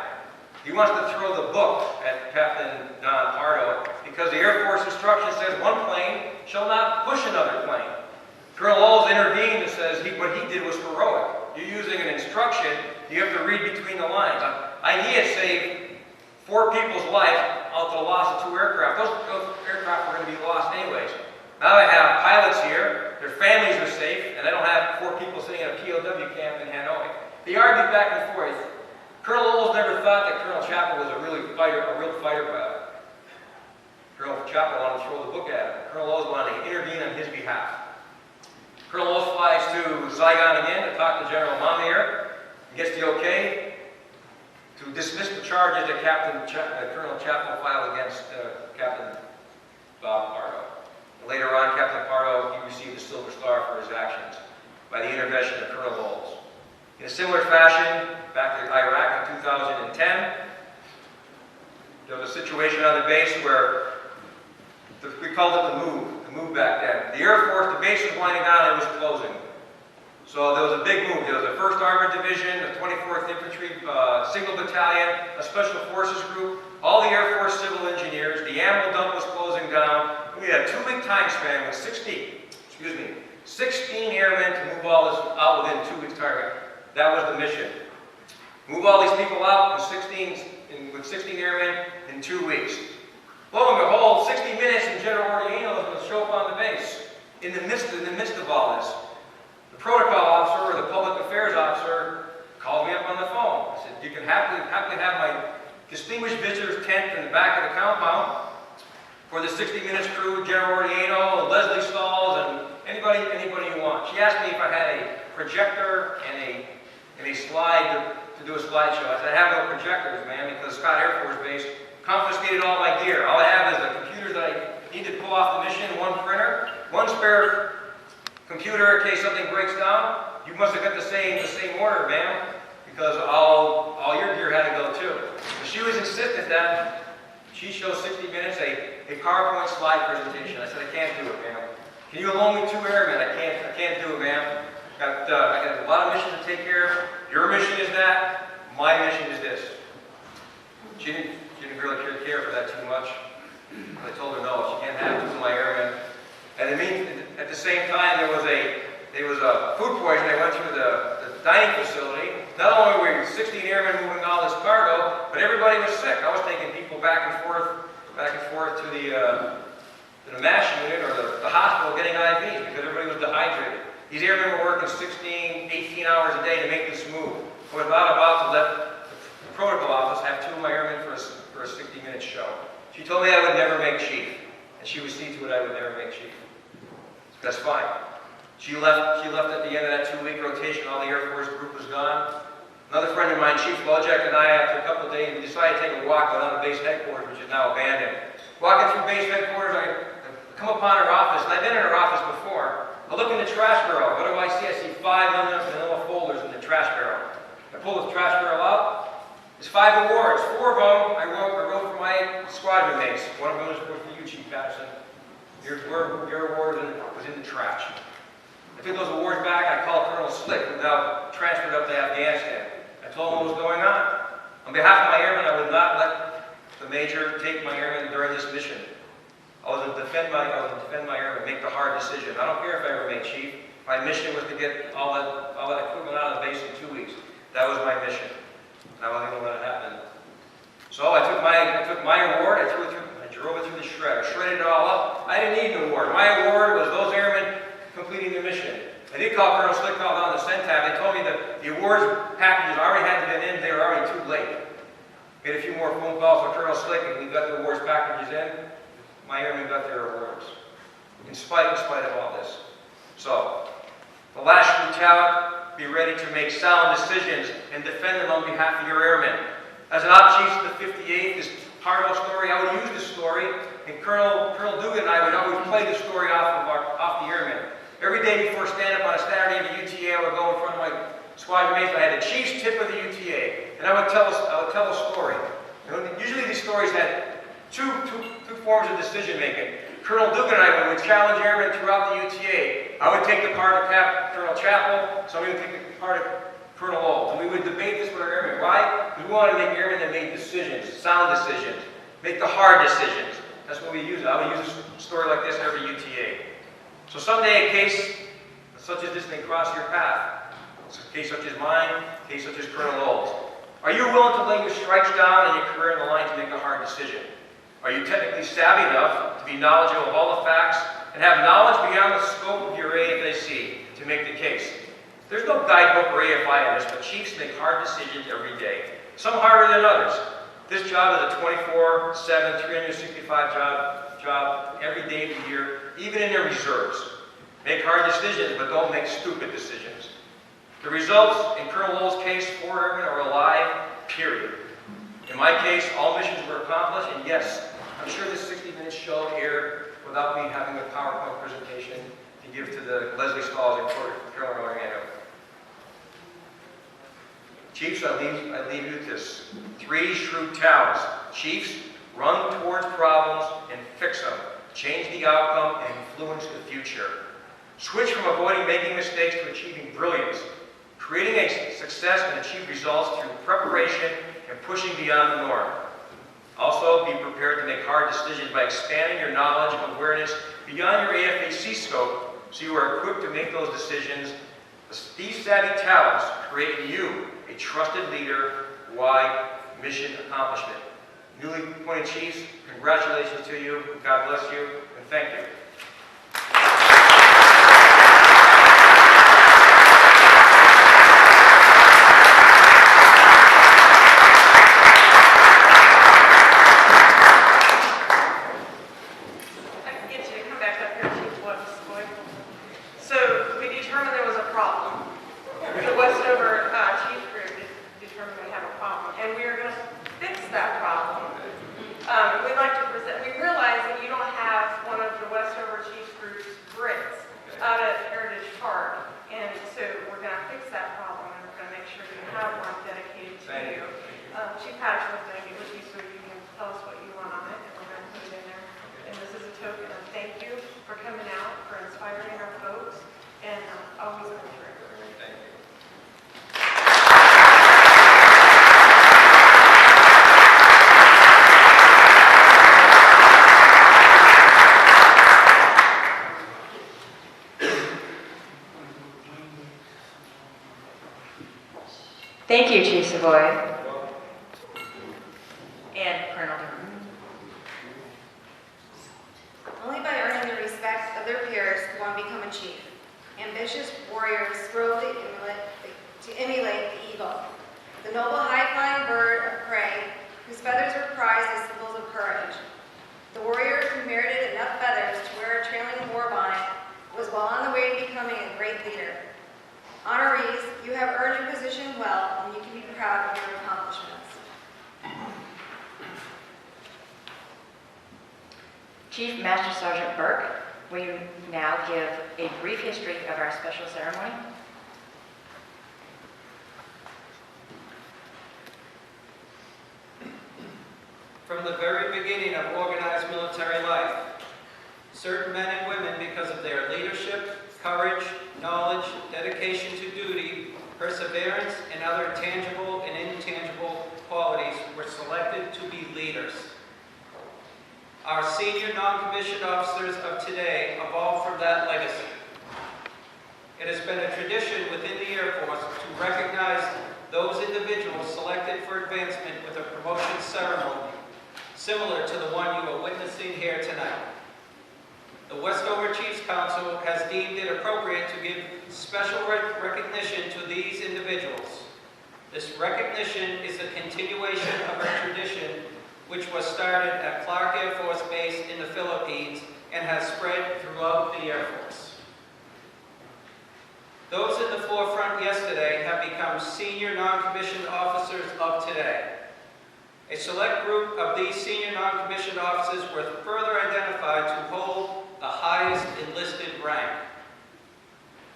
He wants to throw the book at Captain Don Pardo because the Air Force instruction says one plane shall not push another plane. Colonel Lowell intervened and says what he did was heroic. You're using an instruction, you have to read between the lines. He had saved 4 people's life out to the loss of 2 aircraft. Those aircraft were going to be lost anyways. Now I have pilots here, their families are safe, and I don't have 4 people sitting in a POW camp in Hanoi. They argued back and forth. Colonel Lowell never thought that Colonel Chappell was a real fighter pilot. Colonel Chappell wanted to throw the book at him. Colonel Lowell wanted to intervene on his behalf. Colonel Lowell flies to Saigon again to talk to General Mamier. He gets the okay to dismiss the charges that Colonel Chappell filed against Captain Bob Pardo. Later on, Captain Pardo, he received the Silver Star for his actions by the intervention of Colonel Lowell. In a similar fashion, back to Iraq in 2010, there was a situation on the base where we called it the move back then. The Air Force, the base was winding down, it was closing. So there was a big move. There was the 1st Armored Division, the 24th Infantry Signal Battalion, a Special Forces group, all the Air Force civil engineers. The ammo dump was closing down. We had a 2-week time span with 16 airmen to move all this out within 2 weeks' time. That was the mission. Move all these people out with 16 airmen in 2 weeks. Lo and behold, 60 minutes and General Orellano was going to show up on the base. In the midst of all this, the protocol officer or the public affairs officer called me up on the phone. I said, "You can happily have my distinguished visitors tent in the back of the compound for the 60 Minutes crew, General Orellano, Leslie Stalls, and anybody you want." She asked me if I had a projector and a slide to do a slideshow. I said, "I have no projectors, man, because Scott Air Force Base confiscated all my gear. All I have is the computers that I need to pull off the mission, 1 printer, 1 spare computer in case something breaks down. You must have got the same order, ma'am, because all your gear had to go too." So she was insistent that she shows 60 Minutes a PowerPoint slide presentation. I said, "I can't do it, ma'am. Can you loan me 2 airmen? I can't do it, ma'am. I got a lot of missions to take care of. Your mission is that. My mission is this." She didn't really care for that too much. I told her no, she can't have 2 of my airmen. And at the same time, there was a food poisoning. I went through the dining facility. Not only were 16 airmen moving all this cargo, but everybody was sick. I was taking people back and forth to the MASH unit or the hospital getting IVs because everybody was dehydrated. These airmen were working 16, 18 hours a day to make this move. I was not about to let the protocol office have 2 of my airmen for a 60-minute show. She told me I would never make chief, and she would see to it I would never make chief. That's fine. She left at the end of that 2-week rotation. All the Air Force group was gone. Another friend of mine, Chief Lojek, and I, after a couple of days, we decided to take a walk down to base headquarters, which is now abandoned. Walking through base headquarters, I come upon her office, and I've been in her office before. I look in the trash barrel. What do I see? I see 5 manila folders in the trash barrel. I pull the trash barrel out. There's 5 awards. 4 of them I wrote for my squadron mates. One of them was for you, Chief Patterson. Your award was in the trash. I took those awards back. I called Colonel Slick, who now transferred up to Afghanistan. I told him what was going on. On behalf of my airmen, I would not let the major take my airmen during this mission. I was to defend my airmen, make the hard decision. I don't care if I ever made chief. My mission was to get all that equipment out of the base in 2 weeks. That was my mission. And I wasn't going to let it happen. So I took my award, I drove it through the shredder, shredded it all up. I didn't need an award. My award was those airmen completing the mission. I did call Colonel Slick down the CENTAB. They told me that the awards packages already had been in. They were already too late. Made a few more phone calls with Colonel Slick, and we got the awards packages in. My airmen got their awards, in spite of all this. So, the last true talent, be ready to make sound decisions and defend them on behalf of your airmen. As an op chief of the 58th, this part of our story, I would use this story, and Colonel Dugan and I would always play this story off the airmen. Every day before stand-up on a Saturday in the UTA, I would go in front of my squadron mates. I had the chief's tip of the UTA, and I would tell a story. Usually these stories had two forms of decision-making. Colonel Dugan and I would challenge airmen throughout the UTA. I would take the part of Colonel Chappell, somebody would take the part of Colonel Old, and we would debate this with our airmen. Why? Because we wanted to make airmen that made decisions, sound decisions, make the hard decisions. That's what we use. I would use a story like this every UTA. So someday a case such as this may cross your path. A case such as mine, a case such as Colonel Old's. Are you willing to lay your stripes down and your career on the line to make a hard decision? Are you technically savvy enough to be knowledgeable of all the facts and have knowledge beyond the scope of your AFAC to make the case? There's no guidebook or AFI on this, but chiefs make hard decisions every day. Some harder than others. This job is a 24/7, 365 job every day of the year, even in their reserves. Make hard decisions, but don't make stupid decisions. The results in Colonel Lowell's case, 4 airmen are alive, period. In my case, all missions were accomplished, and yes, I'm sure this 60-minute show aired without me having a PowerPoint presentation to give to the Leslie Stalls and Colonel Orlando. Chiefs, I leave you with this. 3 shrewd talents. Chiefs, run towards problems and fix them. Change the outcome and influence the future. Switch from avoiding making mistakes to achieving brilliance. Creating a success and achieve results through preparation and pushing beyond the norm. Also, be prepared to make hard decisions by expanding your knowledge and awareness beyond your AFAC scope so you are equipped to make those decisions. These savvy talents create in you a trusted leader, wide mission accomplishment. Newly appointed chiefs, congratulations to you, God bless you, and thank you. Thank you, Chief Savoy. And Colonel Durham. Only by earning the respect of their peers will one become a chief. Ambitious warriors strove to emulate the eagle, the noble high-flying bird of prey whose feathers were prized as symbols of courage. The warrior who merited enough feathers to wear a trailing war bonnet was well on the way to becoming a great leader. Honorees, you have earned your position well, and you can be proud of your accomplishments. Chief Master Sergeant Burke, will you now give a brief history of our special ceremony? From the very beginning of organized military life, certain men and women, because of their leadership, courage, knowledge, dedication to duty, perseverance, and other tangible and intangible qualities, were selected to be leaders. Our senior non-commissioned officers of today evolved from that legacy. It has been a tradition within the Air Force to recognize those individuals selected for advancement with a promotion ceremony, similar to the one you are witnessing here tonight. The Westover Chiefs Council has deemed it appropriate to give special recognition to these individuals. This recognition is a continuation of a tradition which was started at Clark Air Force Base in the Philippines and has spread throughout the Air Force. Those in the forefront yesterday have become senior non-commissioned officers of today. A select group of these senior non-commissioned officers were further identified to hold the highest enlisted rank.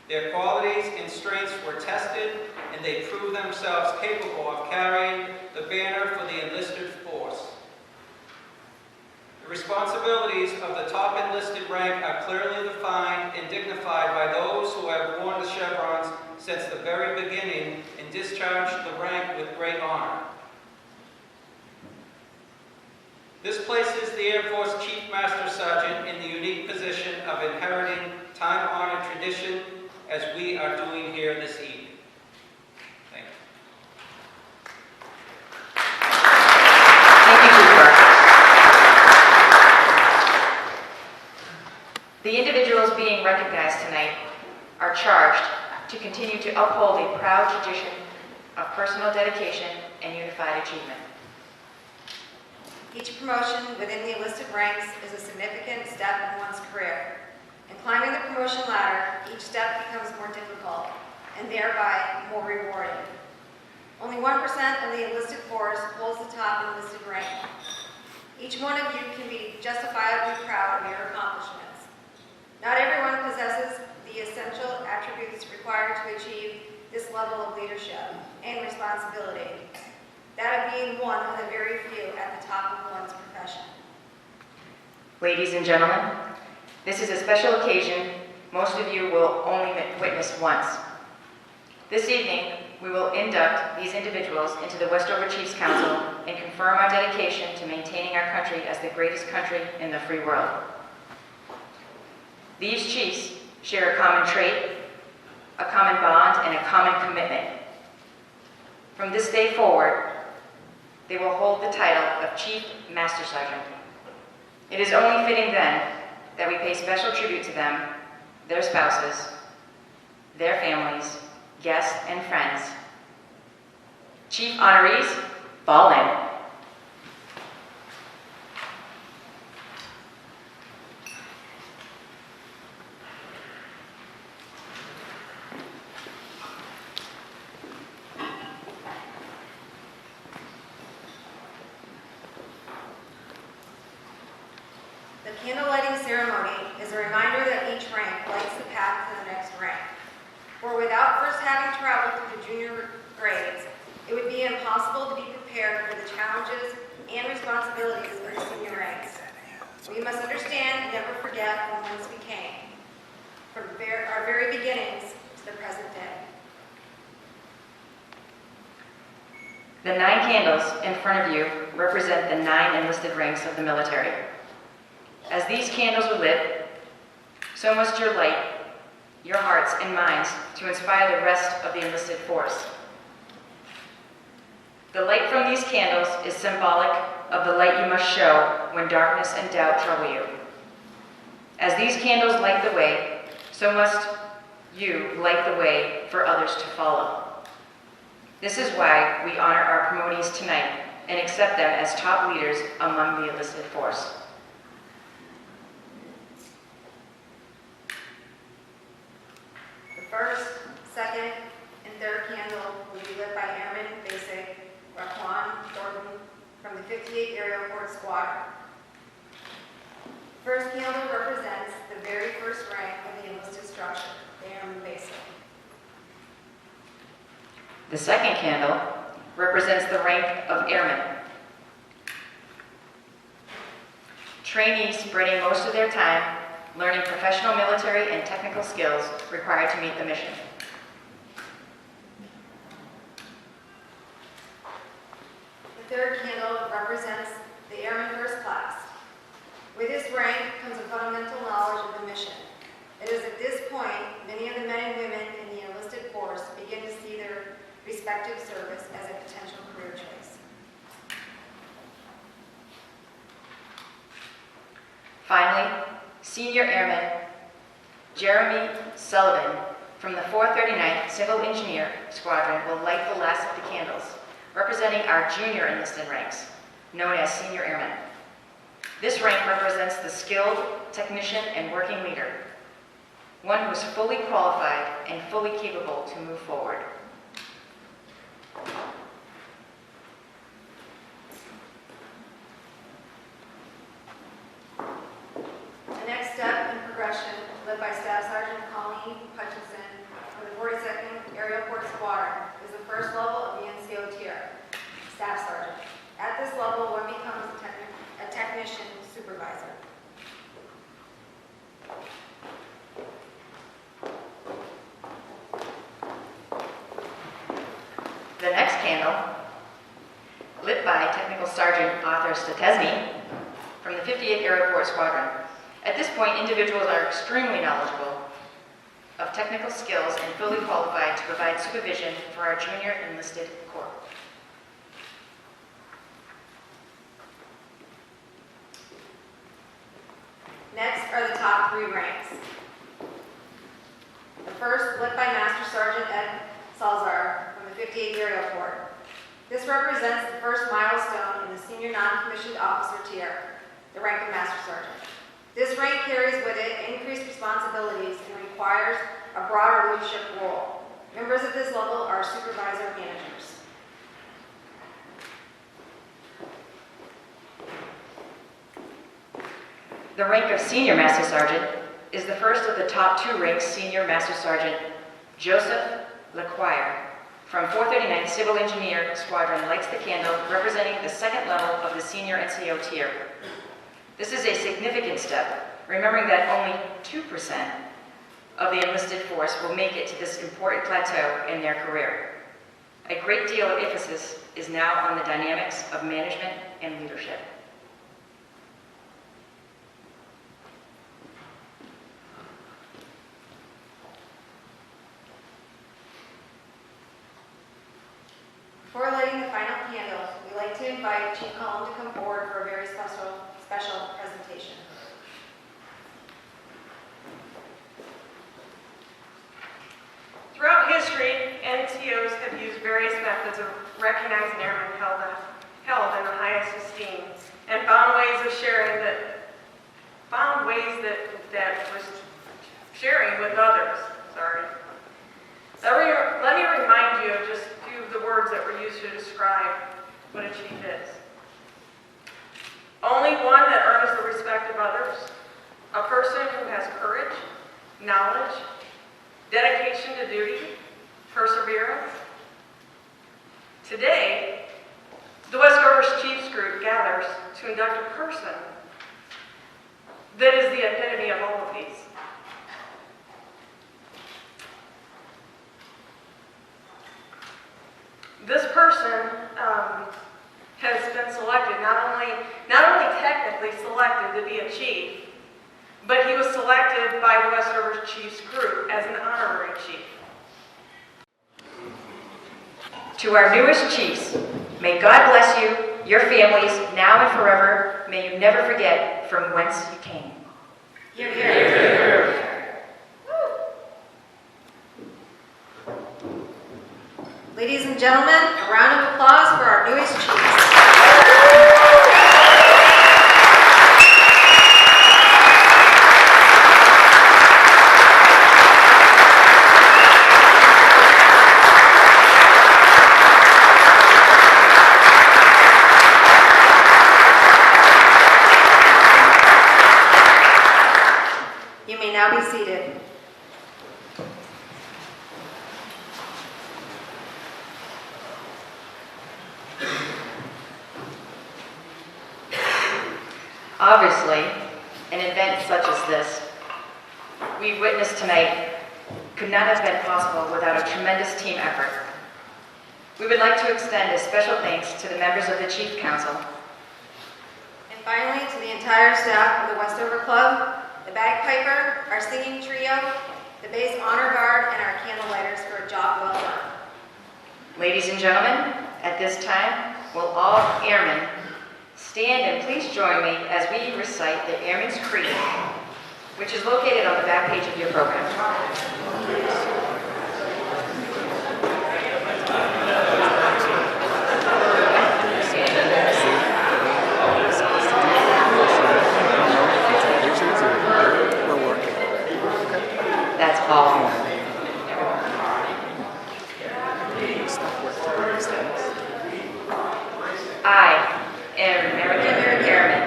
Their qualities and strengths were tested, and they proved themselves capable of carrying the banner for the enlisted force. The responsibilities of the top enlisted rank are clearly defined and dignified by those who have worn the chevrons since the very beginning and discharged the rank with great honor. This places the Air Force Chief Master Sergeant in the unique position of inheriting time-honored tradition as we are doing here this evening. Thank you. Thank you, Chief Burke. The individuals being recognized tonight are charged to continue to uphold a proud tradition of personal dedication and unified achievement. Each promotion within the enlisted ranks is a significant step in one's career. In climbing the promotion ladder, each step becomes more difficult and thereby more rewarding. Only 1% of the enlisted force holds the top enlisted rank. Each one of you can be justifiably proud of your accomplishments. Not everyone possesses the essential attributes required to achieve this level of leadership and responsibility. That of being one of the very few at the top of one's profession. Ladies and gentlemen, this is a special occasion most of you will only witness once. This evening, we will induct these individuals into the Westover Chiefs Council and confirm our dedication to maintaining our country as the greatest country in the free world. These chiefs share a common trait, a common bond, and a common commitment. From this day forward, they will hold the title of Chief Master Sergeant. It is only fitting then that we pay special tribute to them, their spouses, their families, guests, and friends. Chief honorees, fall in. The candle lighting ceremony is a reminder that each rank lights the path to the next rank. For without first having traveled through the junior grades, it would be impossible to be prepared for the challenges and responsibilities of the senior ranks. We must understand and never forget from whence we came, from our very beginnings to the present day. The 9 candles in front of you represent the 9 enlisted ranks of the military. As these candles are lit, so must your light, your hearts and minds, to inspire the rest of the enlisted force. The light from these candles is symbolic of the light you must show when darkness and doubt trouble you. As these candles light the way, so must you light the way for others to follow. This is why we honor our promotees tonight and accept them as top leaders among the enlisted force. First, second, and third candle will be lit by Airman Basic Raquan Thornton from the 58th Aerial Port Squadron. First candle represents the very first rank of the enlisted structure, the Airman Basic. The second candle represents the rank of airmen. Trainees spreading most of their time learning professional military and technical skills required to meet the mission. The third candle represents the Airman First Class. With this rank comes a fundamental knowledge of the mission. It is at this point many of the men and women in the enlisted force begin to see their respective service as a potential career choice. Finally, Senior Airman Jeremy Sullivan from the 439th Civil Engineer Squadron will light the last of the candles, representing our junior enlisted ranks, known as Senior Airmen. This rank represents the skilled technician and working leader, one who is fully qualified and fully capable to move forward. The next step in progression, led by Staff Sergeant Colleen Hutchinson from the 42nd Aerial Port Squadron, is the first level of the NCO tier, Staff Sergeant. At this level, one becomes a technician supervisor. The next candle, lit by Technical Sergeant Arthur Stotesny from the 58th Aerial Port Squadron. At this point, individuals are extremely knowledgeable of technical skills and fully qualified to provide supervision for our junior enlisted corps. Next are the top three ranks. The first, lit by Master Sergeant Ed Salzar from the 58th Aerial Corps. This represents the first milestone in the senior non-commissioned officer tier, the rank of Master Sergeant. This rank carries with it increased responsibilities and requires a broader leadership role. Members at this level are supervisor managers. The rank of Senior Master Sergeant is the first of the top two ranks. Senior Master Sergeant Joseph Lequire from 439th Civil Engineer Squadron lights the candle, representing the second level of the Senior NCO tier. This is a significant step, remembering that only 2% of the enlisted force will make it to this important plateau in their career. A great deal of emphasis is now on the dynamics of management and leadership. Before lighting the final candle, we'd like to invite Chief Cullen to come forward for a very special presentation. Throughout history, NCOs have used various methods of recognizing airmen held in the highest esteem and found ways that was sharing with others. Let me remind you of just a few of the words that were used to describe what a chief is. Only one that earns the respect of others, a person who has courage, knowledge, dedication to duty, perseverance. Today, the West Rivers Chiefs Group gathers to induct a person that is the epitome of all of these. This person has been selected, not only technically selected to be a chief, but he was selected by the West Rivers Chiefs Group as an honorary chief. To our newest chiefs, may God bless you, your families, now and forever. May you never forget from whence you came. Hear, hear, hear. Ladies and gentlemen, a round of applause for our newest chiefs. You may now be seated. Obviously, an event such as this we witnessed tonight could not have been possible without a tremendous team effort. We would like to extend a special thanks to the members of the Chief Council And finally, to the entire entire staff of the Westover Club, the bagpiper, our singing trio, the bass honor guard, and our candle lighters for a job well done. Ladies and gentlemen, at this time, will all airmen stand and please join me as we recite the Airman's Creed, which is located on the back page of your program. That's all. I am American Airman.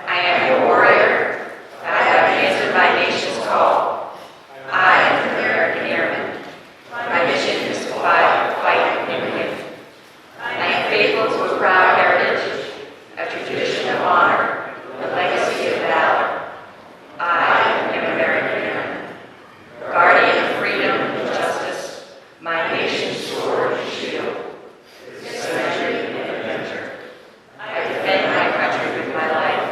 I am a warrior. I have answered my nation's call. I am an American Airman. My mission is to fight and win. I am faithful to a proud heritage, a tradition of honor, a legacy of valor. I am an American Airman. Guardian of freedom and justice, my nation's sword and shield. Symmetry and adventure. I defend my country with my life.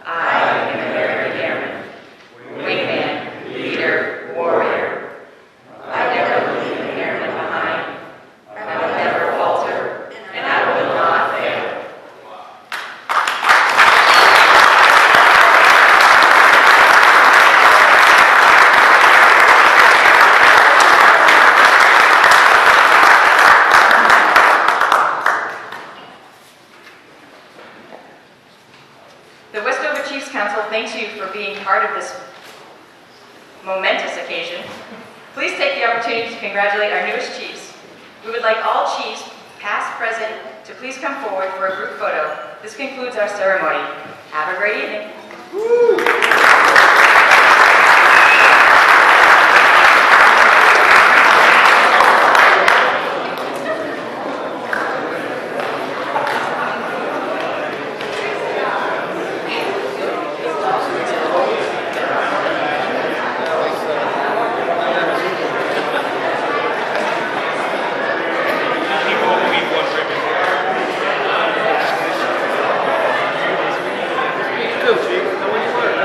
I am an American Airman. Wingman, leader, warrior. I never leave an airman behind. I will never falter, and I will not fail. The Westover Chiefs Council thanks you for being part of this momentous occasion. Please take the opportunity to congratulate our newest chiefs. We would like all chiefs, past, present, to please come forward for a group photo. This concludes our ceremony. Have a great evening. Go, Chief. Come when you learn.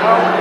Tomorrow.